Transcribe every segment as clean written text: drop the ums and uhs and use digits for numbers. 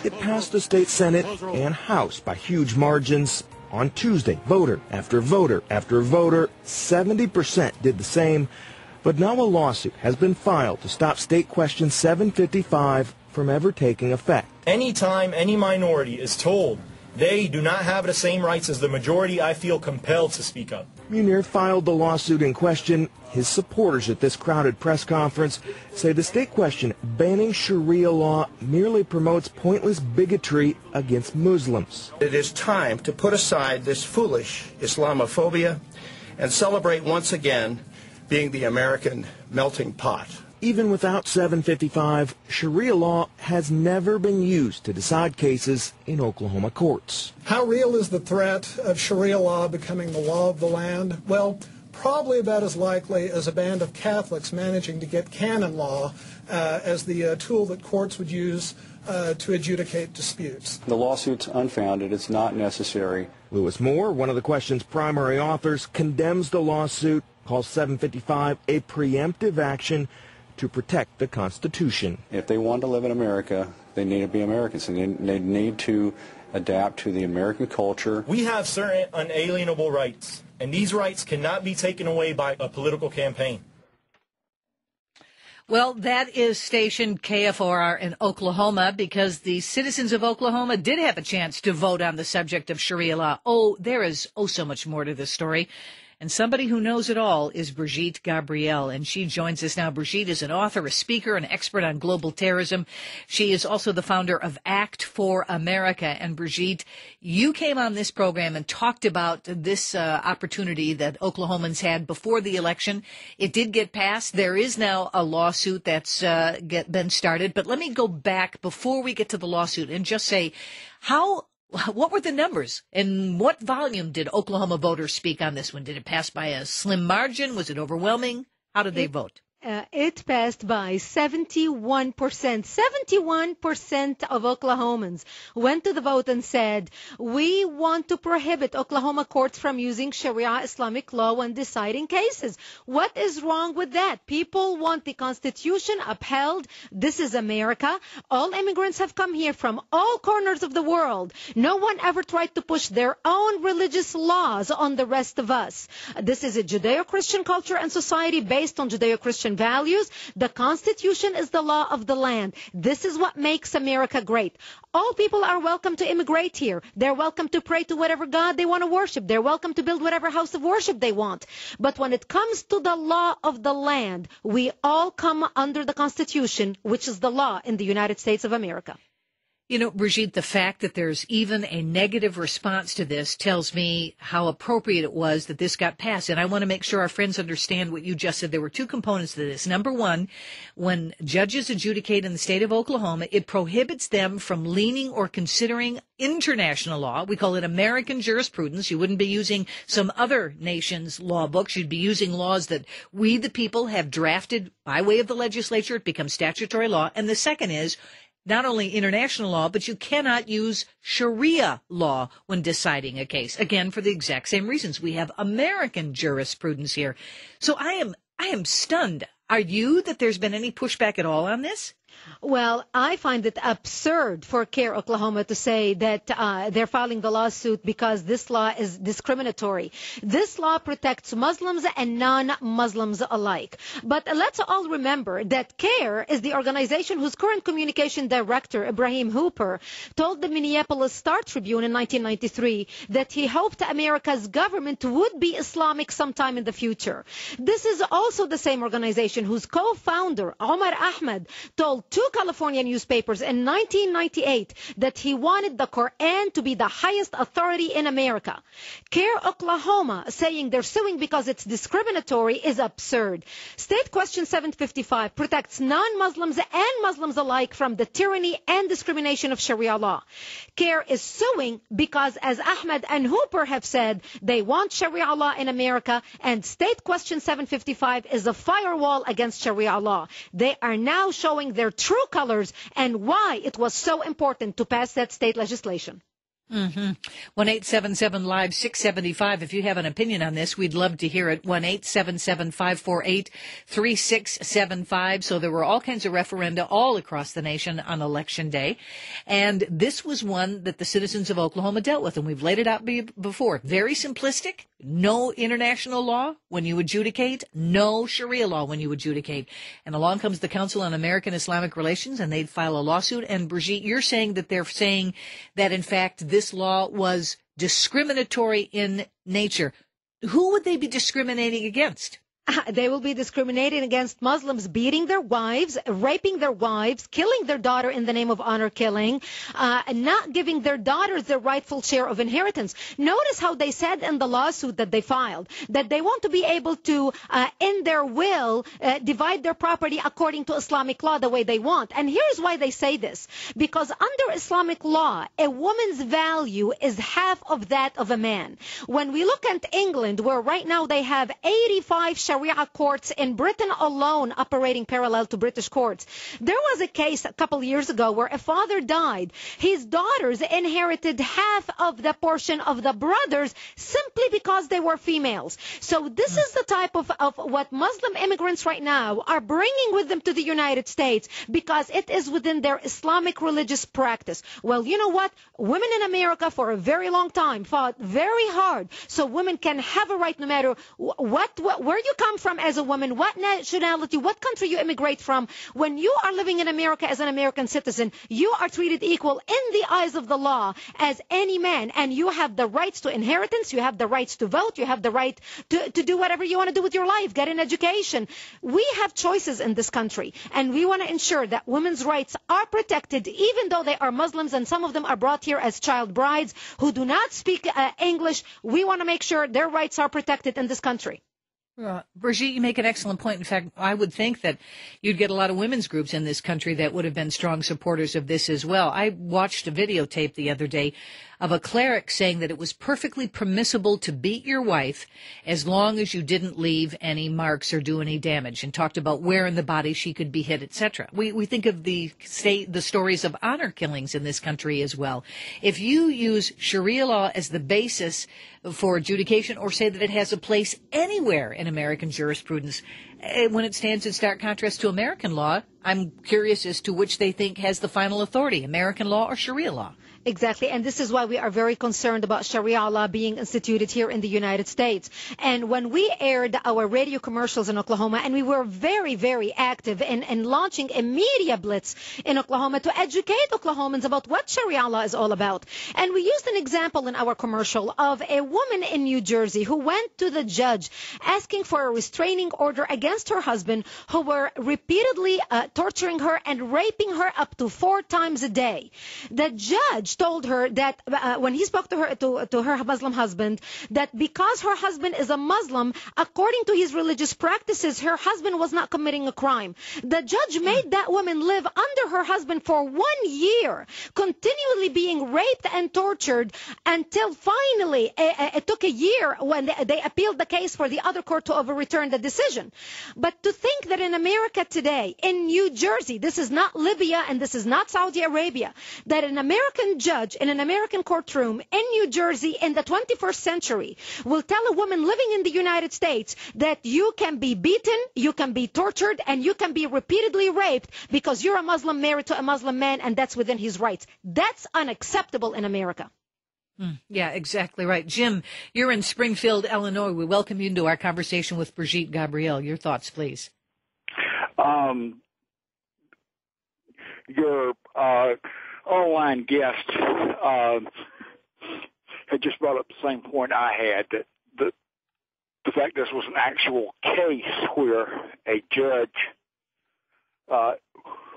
It passed the state Senate and House by huge margins. On Tuesday, voter after voter after voter, 70% did the same. But now a lawsuit has been filed to stop State Question 755 from ever taking effect. Anytime any minority is told they do not have the same rights as the majority, I feel compelled to speak up. Munir filed the lawsuit in question. His supporters at this crowded press conference say the state question banning Sharia law merely promotes pointless bigotry against Muslims. It is time to put aside this foolish Islamophobia and celebrate once again being the American melting pot. Even without 755, Sharia law has never been used to decide cases in Oklahoma courts. How real is the threat of Sharia law becoming the law of the land? Well, probably about as likely as a band of Catholics managing to get canon law as the tool that courts would use to adjudicate disputes. The lawsuit's unfounded. It's not necessary. Lewis Moore, one of the question's primary authors, condemns the lawsuit, calls 755 a preemptive action to protect the Constitution. If they want to live in America, they need to be Americans, and they need to adapt to the American culture. We have certain unalienable rights, and these rights cannot be taken away by a political campaign. Well, that is station KFOR in Oklahoma, because the citizens of Oklahoma did have a chance to vote on the subject of Sharia law. Oh, there is so much more to this story. And somebody who knows it all is Brigitte Gabriel, and she joins us now. Brigitte is an author, a speaker, an expert on global terrorism. She is also the founder of Act for America. And Brigitte, you came on this program and talked about this opportunity that Oklahomans had before the election. It did get passed. There is now a lawsuit that's been started. But let me go back before we get to the lawsuit and just say, what were the numbers, and what volume did Oklahoma voters speak on this one? Did it pass by a slim margin? Was it overwhelming? How did they vote? It passed by 71%. 71% of Oklahomans went to the vote and said, we want to prohibit Oklahoma courts from using Sharia Islamic law when deciding cases. What is wrong with that? People want the Constitution upheld. This is America. All immigrants have come here from all corners of the world. No one ever tried to push their own religious laws on the rest of us. This is a Judeo-Christian culture and society based on Judeo-Christian values. The Constitution is the law of the land. This is what makes America great. All people are welcome to immigrate here. They're welcome to pray to whatever God they want to worship. They're welcome to build whatever house of worship they want. But when it comes to the law of the land, we all come under the Constitution, which is the law in the United States of America. You know, Brigitte, the fact that there's even a negative response to this tells me how appropriate it was that this got passed. And I want to make sure our friends understand what you just said. There were two components to this. Number one, when judges adjudicate in the state of Oklahoma, it prohibits them from leaning or considering international law. We call it American jurisprudence. You wouldn't be using some other nation's law books. You'd be using laws that we, the people, have drafted by way of the legislature. It becomes statutory law. And the second is, not only international law, but you cannot use Sharia law when deciding a case. Again, for the exact same reasons. We have American jurisprudence here. So I am stunned. Are you that there's been any pushback at all on this? Well, I find it absurd for CARE Oklahoma to say that they're filing the lawsuit because this law is discriminatory. This law protects Muslims and non-Muslims alike. But let's all remember that CARE is the organization whose current communication director, Ibrahim Hooper, told the Minneapolis Star-Tribune in 1993 that he hoped America's government would be Islamic sometime in the future. This is also the same organization whose co-founder, Omar Ahmed, told two California newspapers in 1998 that he wanted the Quran to be the highest authority in America. CARE Oklahoma saying they're suing because it's discriminatory is absurd. State Question 755 protects non-Muslims and Muslims alike from the tyranny and discrimination of Sharia law. CARE is suing because, as Ahmed and Hooper have said, they want Sharia law in America, and State Question 755 is a firewall against Sharia law. They are now showing their true colors and why it was so important to pass that state legislation. Mm-hmm. 1-877-LIVE-675. If you have an opinion on this, we'd love to hear it. 1-877-548-3675. So there were all kinds of referenda all across the nation on Election Day. And this was one that the citizens of Oklahoma dealt with. And we've laid it out before. Very simplistic. No international law when you adjudicate. No Sharia law when you adjudicate. And along comes the Council on American Islamic Relations, and they'd file a lawsuit. And Brigitte, you're saying that they're saying that, in fact, this law was discriminatory in nature. Who would they be discriminating against? They will be discriminating against Muslims, beating their wives, raping their wives, killing their daughter in the name of honor killing, and not giving their daughters their rightful share of inheritance. Notice how they said in the lawsuit that they filed that they want to be able to, in their will, divide their property according to Islamic law the way they want. And here's why they say this. Because under Islamic law, a woman's value is half of that of a man. When we look at England, where right now they have 85 Sharia courts in Britain alone operating parallel to British courts. There was a case a couple years ago where a father died. His daughters inherited half of the portion of the brothers simply because they were females. So this is the type of what Muslim immigrants right now are bringing with them to the United States because it is within their Islamic religious practice. Well, you know what? Women in America for a very long time fought very hard so women can have a right no matter where you come from as a woman, what nationality, what country you immigrate from. When you are living in America as an American citizen, you are treated equal in the eyes of the law as any man, and you have the rights to inheritance, you have the rights to vote, you have the right to do whatever you want to do with your life, get an education. We have choices in this country, and we want to ensure that women's rights are protected, even though they are Muslims, and some of them are brought here as child brides who do not speak English. We want to make sure their rights are protected in this country. Brigitte, you make an excellent point. In fact, I would think that you'd get a lot of women's groups in this country that would have been strong supporters of this as well. I watched a videotape the other day of a cleric saying that it was perfectly permissible to beat your wife as long as you didn't leave any marks or do any damage, and talked about where in the body she could be hit, etc. We think of the stories of honor killings in this country as well. If you use Sharia law as the basis for adjudication, or say that it has a place anywhere in American jurisprudence, when it stands in stark contrast to American law, I'm curious as to which they think has the final authority, American law or Sharia law. Exactly. And this is why we are very concerned about Sharia law being instituted here in the United States. And when we aired our radio commercials in Oklahoma, and we were very, very active in launching a media blitz in Oklahoma to educate Oklahomans about what Sharia law is all about. And we used an example in our commercial of a woman in New Jersey who went to the judge asking for a restraining order against her husband, who were repeatedly torturing her and raping her up to 4 times a day. The judge told her that when he spoke to her Muslim husband, that because her husband is a Muslim, according to his religious practices, her husband was not committing a crime. The judge made that woman live under her husband for 1 year, continually being raped and tortured, until finally it took a year when they appealed the case for the other court to overturn the decision. But to think that in America today, in New Jersey, this is not Libya and this is not Saudi Arabia, that an American judge in an American courtroom in New Jersey in the 21st century will tell a woman living in the United States that you can be beaten, you can be tortured, and you can be repeatedly raped because you're a Muslim married to a Muslim man, and that's within his rights. That's unacceptable in America. Yeah, exactly right. Jim, you're in Springfield, Illinois. We welcome you into our conversation with Brigitte Gabriel. Your thoughts, please. Your online guest had just brought up the same point I had, that the fact this was an actual case where a judge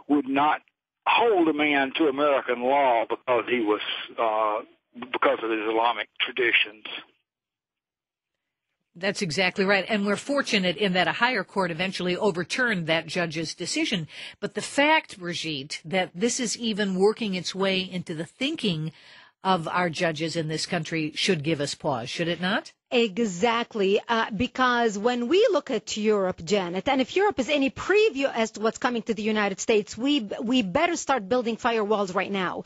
would not hold a man to American law because he was because of his Islamic traditions. That's exactly right. And we're fortunate in that a higher court eventually overturned that judge's decision. But the fact, Brigitte, that this is even working its way into the thinking of our judges in this country should give us pause, should it not? Exactly, because when we look at Europe, Janet, and if Europe is any preview as to what's coming to the United States, we better start building firewalls right now.